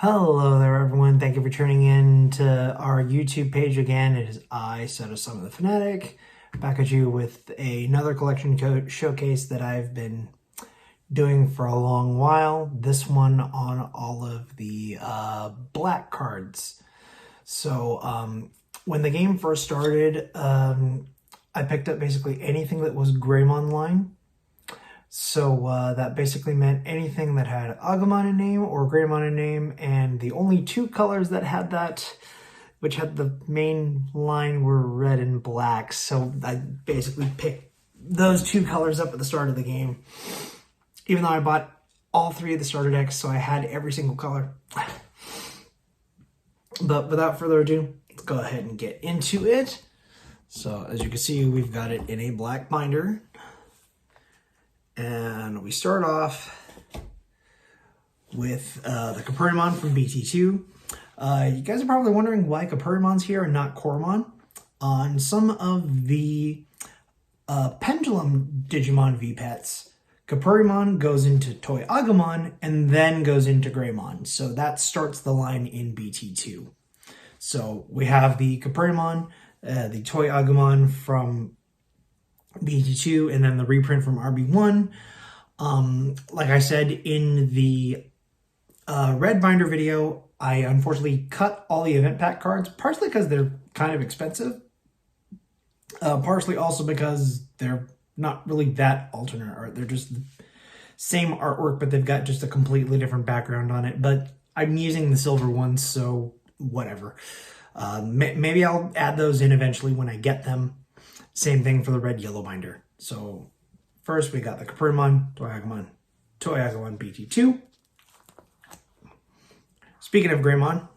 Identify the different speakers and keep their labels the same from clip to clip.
Speaker 1: Hello there, everyone. Thank you for tuning in to our YouTube page again. It is I, Son of the Fanatic, back at you with another collection showcase that I've been doing for a long while. This one on all of the black cards. So when the game first started, I picked up basically anything that was Greymon line. So that basically meant anything that had Agumon in name or Greymon in name, and the only two colors that had that, which had the main line, were red and black. So I basically picked those two colors up at the start of the game, even though I bought all three of the starter decks, so I had every single color. But without further ado, let's go ahead and get into it. So as you can see, we've got it in a black binder. And we start off with the Capurimon from BT2. You guys are probably wondering why Capurimon's here and not Coromon. On some of the Pendulum Digimon V-Pets, Capurimon goes into Toy Agumon and then goes into Greymon. So that starts the line in BT2. So we have the Capurimon, the Toy Agumon from BT2, and then the reprint from RB1. Like I said in the red binder video, I unfortunately cut all the event pack cards, partially because they're kind of expensive, partially also because they're not really that alternate art. They're just the same artwork, but they've got just a completely different background on it. But I'm using the silver ones, so whatever. Maybe I'll add those in eventually when I get them. Same thing for the red-yellow binder. So first we got the Capurimon, Toy Agumon BT2. Speaking of Greymon,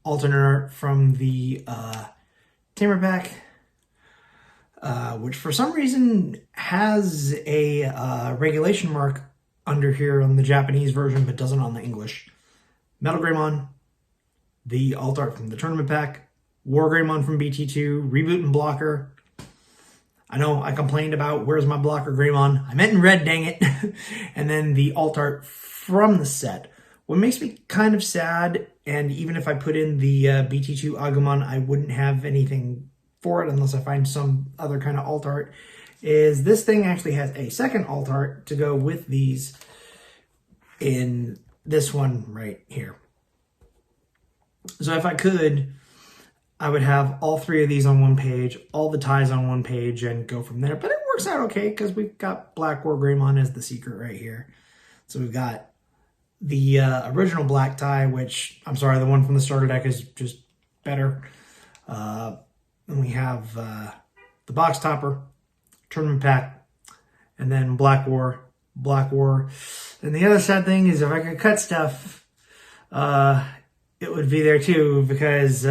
Speaker 1: alternate art from the Tamer pack, which for some reason has a regulation mark under here on the Japanese version, but doesn't on the English. Metal Greymon, the alt art from the tournament pack, WarGreymon from BT2, Reboot and Blocker. I know I complained about where's my Blocker Greymon. I meant in red, dang it. And then the alt art from the set. What makes me kind of sad, and even if I put in the BT2 Agumon, I wouldn't have anything for it unless I find some other kind of alt art, is this thing actually has a second alt art to go with these in this one right here. So if I could, I would have all three of these on one page, all the ties on one page, and go from there. But it works out okay because we've got BlackWarGreymon as the secret right here. So we've got the original black tie, which, I'm sorry, the one from the starter deck is just better. And we have the box topper, tournament pack, and then Black War. And the other sad thing is if I could cut stuff, it would be there too, because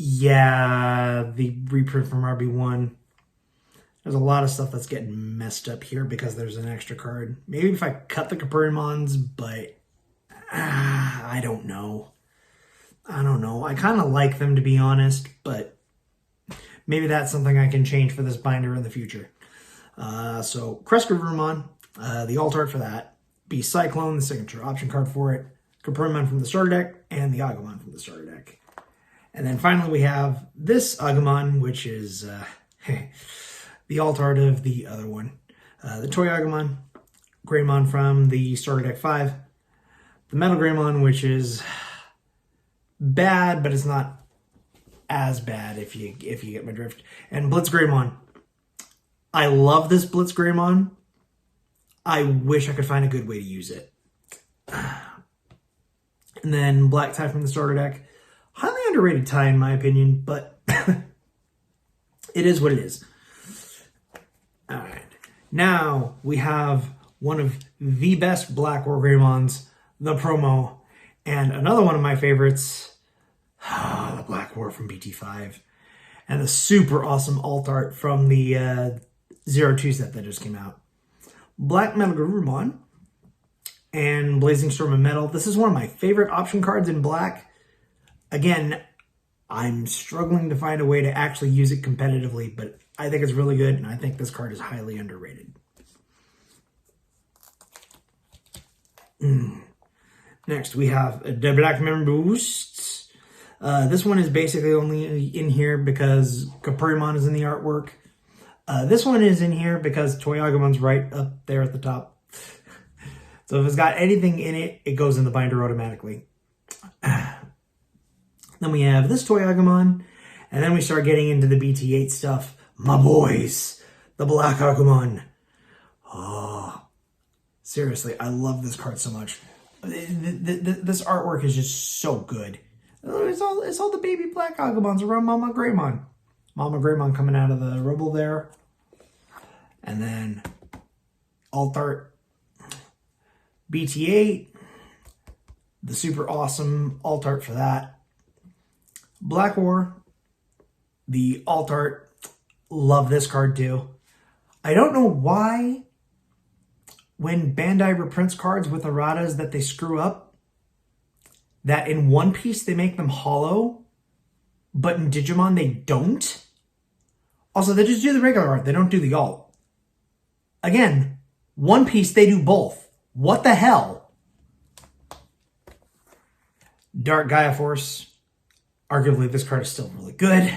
Speaker 1: yeah, the reprint from RB1. There's a lot of stuff that's getting messed up here because there's an extra card. Maybe if I cut the Capurimons, but I don't know. I kind of like them, to be honest, but maybe that's something I can change for this binder in the future. So Crestgravurmon, the alt art for that. Be Cyclone, the signature option card for it. Capurimon from the starter deck, and the Agumon from the starter deck. And then finally we have this Agumon, which is the alt art of the other one. The Toy Agumon, Greymon from the starter deck 5. The Metal Greymon, which is bad, but it's not as bad if you get my drift. And Blitz Greymon. I love this Blitz Greymon. I wish I could find a good way to use it. And then Black Tie from the starter deck. Highly underrated tie in my opinion, but it is what it is. All right. Now we have one of the best BlackWarGreymons, the promo, and another one of my favorites, the Black War from BT5, and the super awesome alt art from the 02 set that just came out. Black Metal Greymon and Blazing Storm of Metal. This is one of my favorite option cards in black. Again, I'm struggling to find a way to actually use it competitively, but I think it's really good, and I think this card is highly underrated. Next, we have the BlackWarGreymon Boosts. This one is basically only in here because Capurimon is in the artwork. This one is in here because Toyagumon's right up there at the top. So if it's got anything in it, it goes in the binder automatically. Then we have this Toyagumon, and then we start getting into the BT8 stuff. My boys, the BlackWarGreymon. Oh, seriously, I love this card so much. This artwork is just so good. It's all the baby BlackWarGreymons around Mama Greymon. Mama Greymon coming out of the rubble there. And then alt art, BT8, the super awesome alt art for that. Black War, the alt art, love this card too. I don't know why when Bandai reprints cards with erratas that they screw up, that in One Piece they make them hollow, but in Digimon they don't. Also, they just do the regular art, they don't do the alt. Again, One Piece, they do both. What the hell? Dark Gaia Force. Arguably, this card is still really good.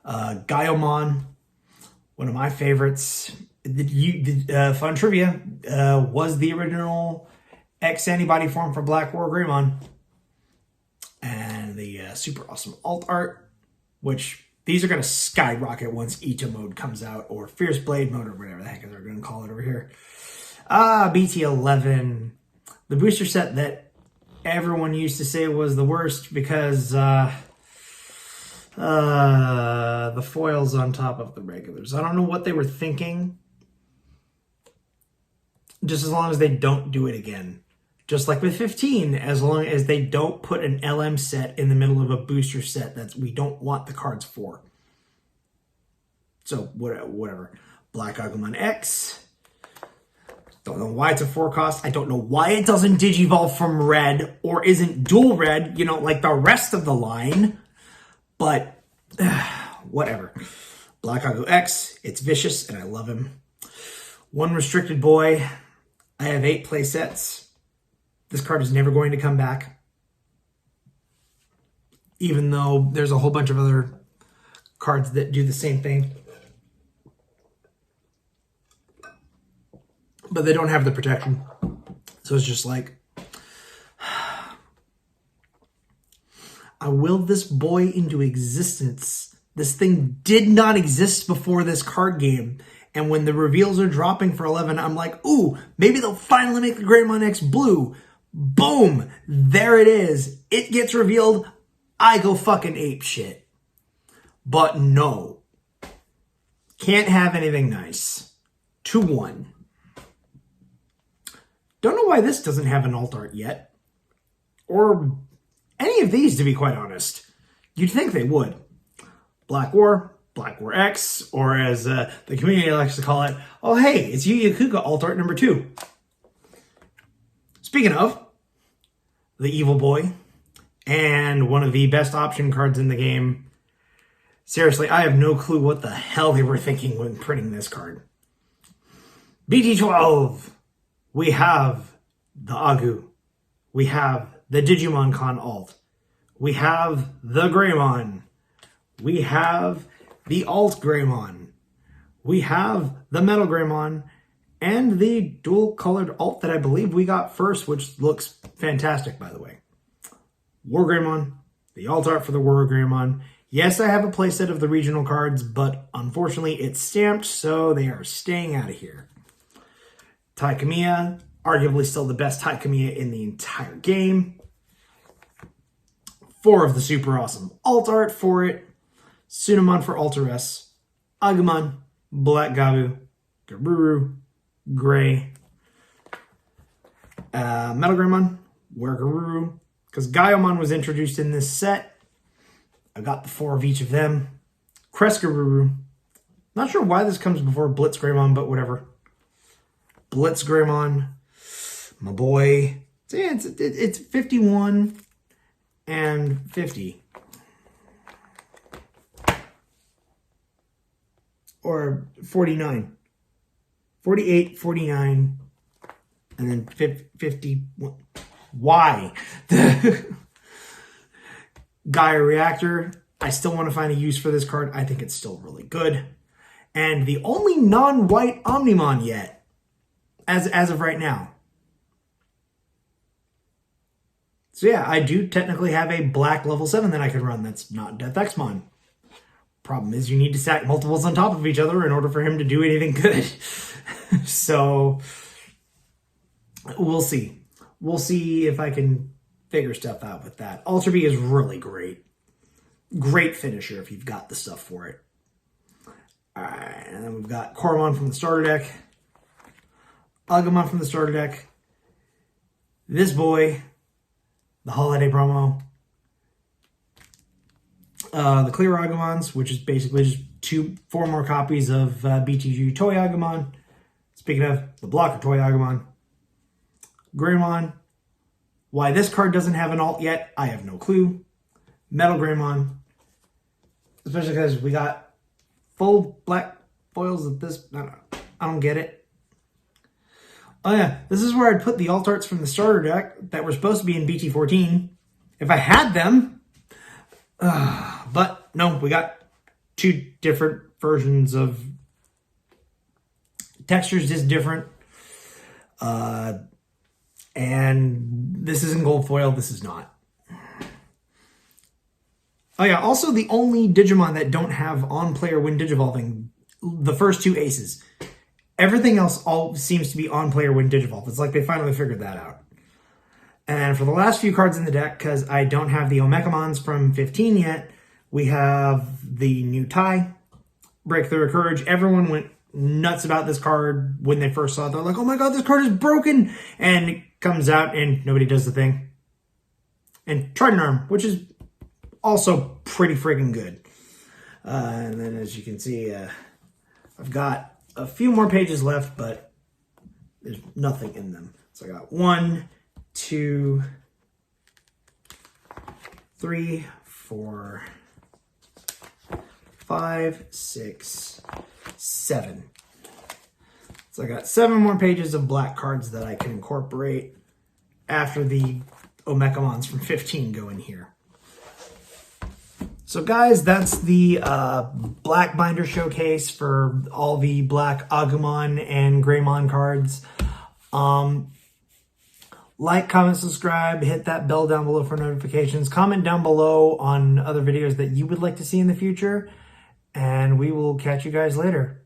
Speaker 1: Gaiomon, one of my favorites. Fun trivia, was the original X-Antibody form for BlackWarGreymon. And the super awesome alt art, which these are going to skyrocket once Ita mode comes out, or Fierce Blade mode, or whatever the heck they're going to call it over here. BT11. The booster set that everyone used to say was the worst because the foil's on top of the regulars. I don't know what they were thinking. Just as long as they don't do it again. Just like with 15, as long as they don't put an LM set in the middle of a booster set that we don't want the cards for. So, whatever. BlackWarGreymon X. Don't know why it's a 4 cost. I don't know why it doesn't digivolve from red or isn't dual red, you know, like the rest of the line. But, whatever. BlackWarGreymon X. It's vicious, and I love him. One restricted boy. I have 8 play sets. This card is never going to come back. Even though there's a whole bunch of other cards that do the same thing. But they don't have the protection. So it's just like, I willed this boy into existence. This thing did not exist before this card game. And when the reveals are dropping for 11, I'm like, ooh, maybe they'll finally make the Greymon X blue. Boom! There it is. It gets revealed. I go fucking ape shit. But no. Can't have anything nice. 2-1. Don't know why this doesn't have an alt art yet. Or any of these, to be quite honest. You'd think they would. Black War X, or as the community likes to call it, oh hey, it's Yu Yu Hakusho alt art number 2. Speaking of, the evil boy, and one of the best option cards in the game. Seriously, I have no clue what the hell they were thinking when printing this card. BT12, we have the Agu. We have the Digimon Con alt. We have the Greymon. We have the Alt Greymon. We have the Metal Greymon. And the dual-colored alt that I believe we got first, which looks fantastic, by the way. WarGreymon, the alt art for the WarGreymon. Yes, I have a playset of the regional cards, but unfortunately it's stamped, so they are staying out of here. Taikamiya, arguably still the best Taikamiya in the entire game. 4 of the super awesome alt art for it. Sunamon for Alter S. Agumon, Black Gabu, Garuru, Gray, Metal Greymon, Garuru, because Gaiomon was introduced in this set. I got the 4 of each of them. Garuru. Not sure why this comes before Blitz Greymon, but whatever. Blitz Greymon, my boy. So yeah, it's 51 and 50. Or 49. 48, 49, And then 50... Why? The Gaia Reactor. I still want to find a use for this card. I think it's still really good. And the only non-white Omnimon yet, as of right now. So yeah, I do technically have a black level 7 that I could run that's not Death Exmon. Problem is you need to stack multiples on top of each other in order for him to do anything good. So we'll see. We'll see if I can figure stuff out with that. Ultra B is really great. Great finisher if you've got the stuff for it. Alright, and then we've got Koromon from the starter deck. Agumon from the starter deck. This boy, the holiday promo. The Clear Agumons, which is basically just 4 more copies of BTG Toy Agumon. Speaking of, the Blocker Toy Agumon. Greymon. Why this card doesn't have an alt yet, I have no clue. Metal Greymon. Especially because we got full black foils of this. I don't get it. Oh yeah, this is where I'd put the alt arts from the starter deck that were supposed to be in BT14. If I had them. But no, we got 2 different versions of textures, just different. And this isn't gold foil, this is not. Oh yeah, also the only Digimon that don't have on-player when digivolving, the first 2 aces. Everything else all seems to be on-player when digivolve. It's like they finally figured that out. And for the last few cards in the deck, because I don't have the Omekamons from 15 yet, we have the new tie, Breakthrough of Courage. Everyone went nuts about this card when they first saw it. They're like, oh my god, this card is broken! And it comes out and nobody does the thing. And Trident Arm, which is also pretty friggin' good. And then as you can see, I've got a few more pages left, but there's nothing in them. So I got 1, 2, 3, 4, 5, 6, 7. So I got 7 more pages of black cards that I can incorporate after the Omekamons from 15 go in here. So guys, that's the black binder showcase for all the black Agumon and Greymon cards. Like, comment, subscribe, hit that bell down below for notifications. Comment down below on other videos that you would like to see in the future. And we will catch you guys later.